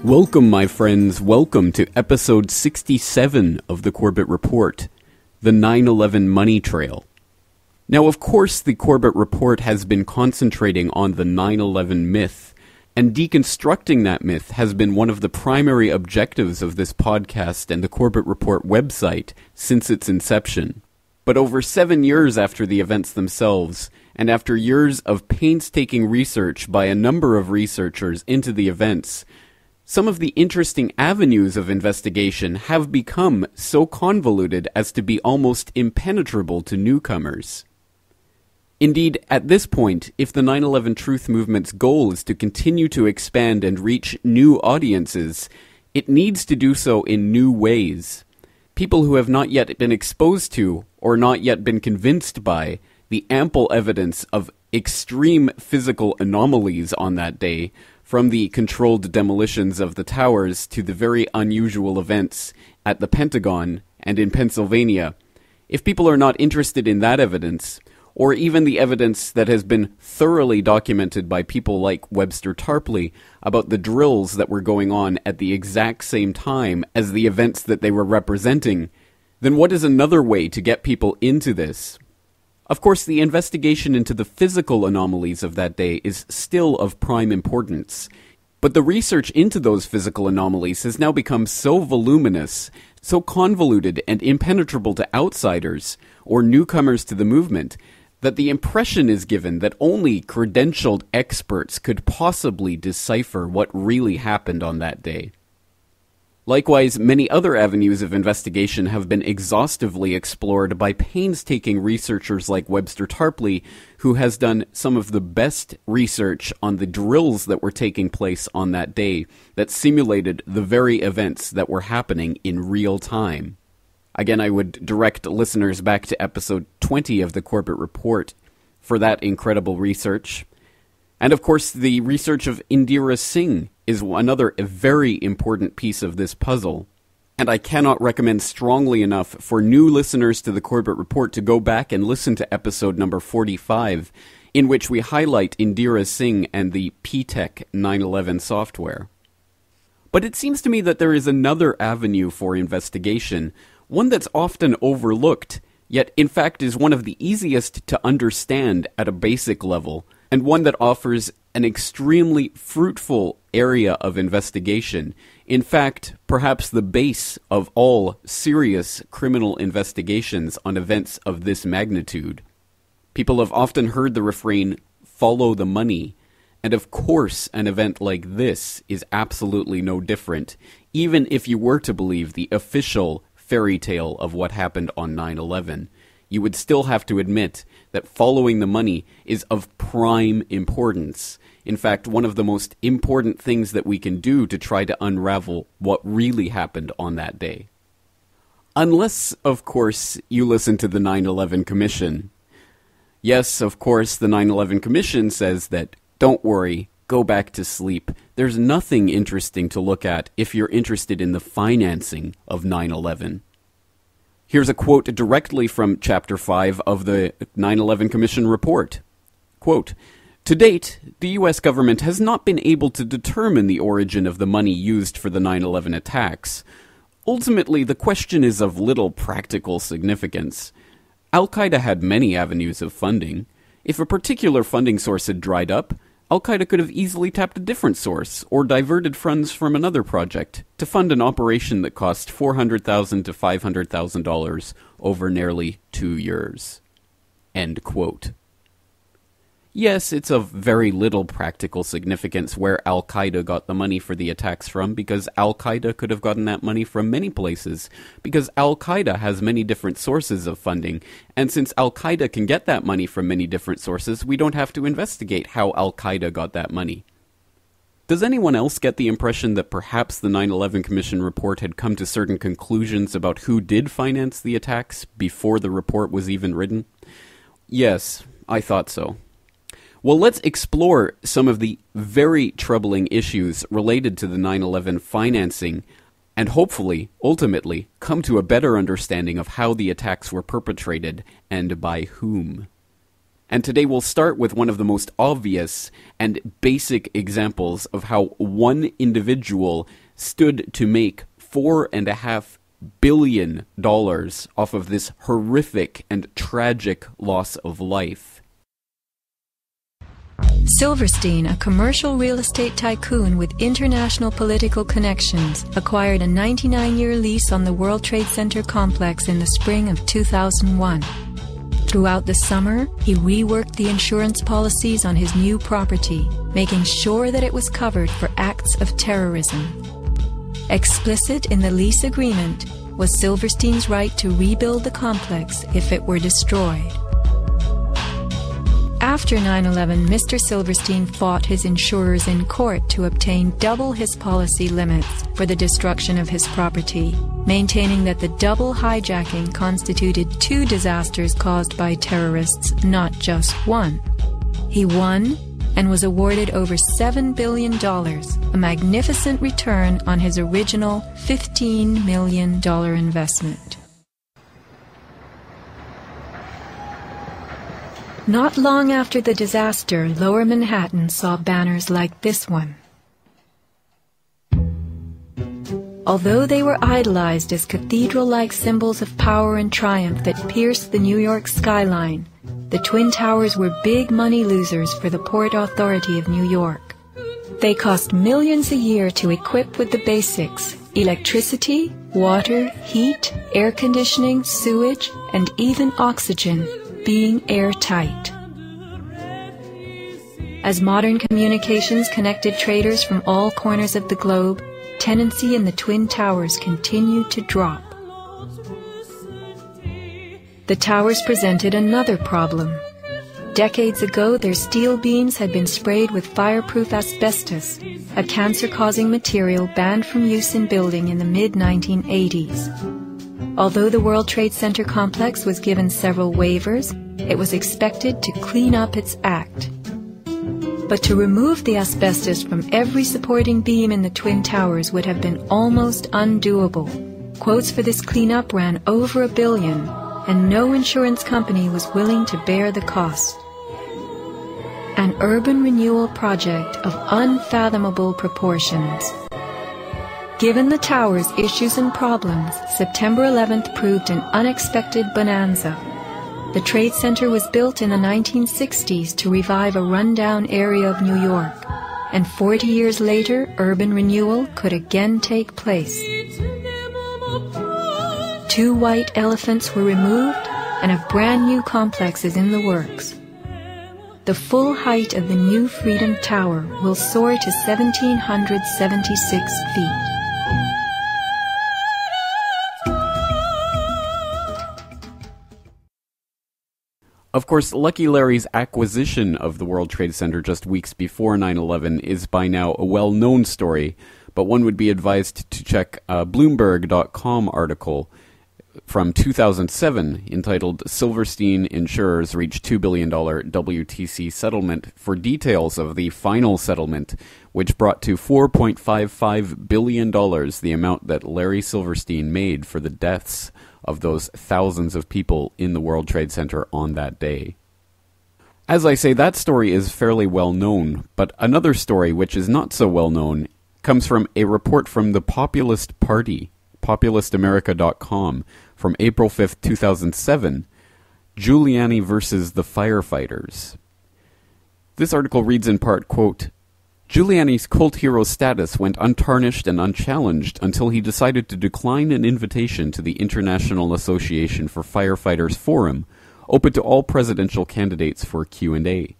Welcome, my friends. Welcome to episode 67 of the Corbett Report, the 9/11 Money Trail. Now, of course, the Corbett Report has been concentrating on the 9/11 myth, and deconstructing that myth has been one of the primary objectives of this podcast and the Corbett Report website since its inception. But over 7 years after the events themselves, and after years of painstaking research by a number of researchers into the events, some of the interesting avenues of investigation have become so convoluted as to be almost impenetrable to newcomers. Indeed, at this point, if the 9/11 Truth Movement's goal is to continue to expand and reach new audiences, it needs to do so in new ways. People who have not yet been exposed to, or not yet been convinced by, the ample evidence of extreme physical anomalies on that day, from the controlled demolitions of the towers to the very unusual events at the Pentagon and in Pennsylvania. If people are not interested in that evidence, or even the evidence that has been thoroughly documented by people like Webster Tarpley about the drills that were going on at the exact same time as the events that they were representing, then what is another way to get people into this? Of course, the investigation into the physical anomalies of that day is still of prime importance, but the research into those physical anomalies has now become so voluminous, so convoluted and impenetrable to outsiders, or newcomers to the movement, that the impression is given that only credentialed experts could possibly decipher what really happened on that day. Likewise, many other avenues of investigation have been exhaustively explored by painstaking researchers like Webster Tarpley, who has done some of the best research on the drills that were taking place on that day that simulated the very events that were happening in real time. Again, I would direct listeners back to episode 20 of the Corbett Report for that incredible research. And of course, the research of Indira Singh is another very important piece of this puzzle. And I cannot recommend strongly enough for new listeners to the Corbett Report to go back and listen to episode number 45, in which we highlight Indira Singh and the P-Tech 9/11 software. But it seems to me that there is another avenue for investigation, one that's often overlooked, yet in fact is one of the easiest to understand at a basic level, and one that offers an extremely fruitful area of investigation. In fact, perhaps the base of all serious criminal investigations on events of this magnitude. People have often heard the refrain, "follow the money," and of course an event like this is absolutely no different, even if you were to believe the official fairy tale of what happened on 9/11. You would still have to admit that following the money is of prime importance. In fact, one of the most important things that we can do to try to unravel what really happened on that day. Unless, of course, you listen to the 9/11 Commission. Yes, of course, the 9/11 Commission says that, don't worry, go back to sleep. There's nothing interesting to look at if you're interested in the financing of 9/11. Here's a quote directly from Chapter 5 of the 9/11 Commission report. Quote, "To date, the U.S. government has not been able to determine the origin of the money used for the 9/11 attacks. Ultimately, the question is of little practical significance. Al-Qaeda had many avenues of funding. If a particular funding source had dried up, Al-Qaeda could have easily tapped a different source or diverted funds from another project to fund an operation that cost $400,000 to $500,000 over nearly 2 years." End quote. Yes, it's of very little practical significance where Al-Qaeda got the money for the attacks from, because Al-Qaeda could have gotten that money from many places, because Al-Qaeda has many different sources of funding, and since Al-Qaeda can get that money from many different sources, we don't have to investigate how Al-Qaeda got that money. Does anyone else get the impression that perhaps the 9/11 Commission report had come to certain conclusions about who did finance the attacks before the report was even written? Yes, I thought so. Well, let's explore some of the very troubling issues related to the 9/11 financing and hopefully, ultimately, come to a better understanding of how the attacks were perpetrated and by whom. And today we'll start with one of the most obvious and basic examples of how one individual stood to make $4.5 billion off of this horrific and tragic loss of life. Silverstein, a commercial real estate tycoon with international political connections, acquired a 99-year lease on the World Trade Center complex in the spring of 2001. Throughout the summer, he reworked the insurance policies on his new property, making sure that it was covered for acts of terrorism. Explicit in the lease agreement was Silverstein's right to rebuild the complex if it were destroyed. After 9/11, Mr. Silverstein fought his insurers in court to obtain double his policy limits for the destruction of his property, maintaining that the double hijacking constituted two disasters caused by terrorists, not just one. He won and was awarded over $7 billion, a magnificent return on his original $15 million investment. Not long after the disaster, Lower Manhattan saw banners like this one. Although they were idolized as cathedral-like symbols of power and triumph that pierced the New York skyline, the Twin Towers were big money losers for the Port Authority of New York. They cost millions a year to equip with the basics: electricity, water, heat, air conditioning, sewage, and even oxygen, being airtight. As modern communications connected traders from all corners of the globe, tenancy in the Twin Towers continued to drop. The towers presented another problem. Decades ago, their steel beams had been sprayed with fireproof asbestos, a cancer-causing material banned from use in building in the mid-1980s. Although the World Trade Center complex was given several waivers, it was expected to clean up its act. But to remove the asbestos from every supporting beam in the Twin Towers would have been almost undoable. Quotes for this cleanup ran over $1 billion, and no insurance company was willing to bear the cost. An urban renewal project of unfathomable proportions. Given the tower's issues and problems, September 11th proved an unexpected bonanza. The Trade Center was built in the 1960s to revive a rundown area of New York, and 40 years later, urban renewal could again take place. 2 white elephants were removed, and a brand new complex is in the works. The full height of the new Freedom Tower will soar to 1,776 feet. Of course, Lucky Larry's acquisition of the World Trade Center just weeks before 9/11 is by now a well-known story, but one would be advised to check a Bloomberg.com article from 2007 entitled "Silverstein Insurers Reach $2 Billion WTC Settlement" for details of the final settlement, which brought to $4.55 billion the amount that Larry Silverstein made for the deaths of those thousands of people in the World Trade Center on that day. As I say, that story is fairly well known, but another story which is not so well known comes from a report from the Populist Party, populistamerica.com, from April 5th, 2007, Giuliani versus the Firefighters. This article reads in part, quote, Giuliani's cult hero status went untarnished and unchallenged until he decided to decline an invitation to the International Association for Firefighters Forum, open to all presidential candidates for Q&A.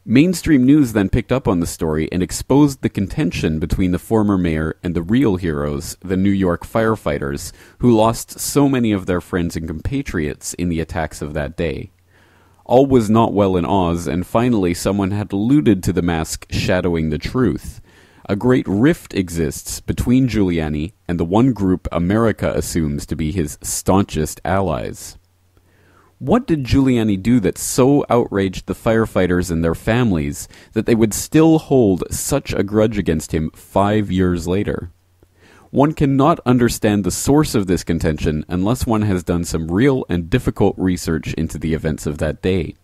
Mainstream news then picked up on the story and exposed the contention between the former mayor and the real heroes, the New York firefighters, who lost so many of their friends and compatriots in the attacks of that day. All was not well in Oz, and finally someone had alluded to the mask shadowing the truth. A great rift exists between Giuliani and the one group America assumes to be his staunchest allies. What did Giuliani do that so outraged the firefighters and their families that they would still hold such a grudge against him 5 years later? One cannot understand the source of this contention unless one has done some real and difficult research into the events of that day.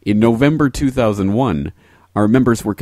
In November 2001, our members were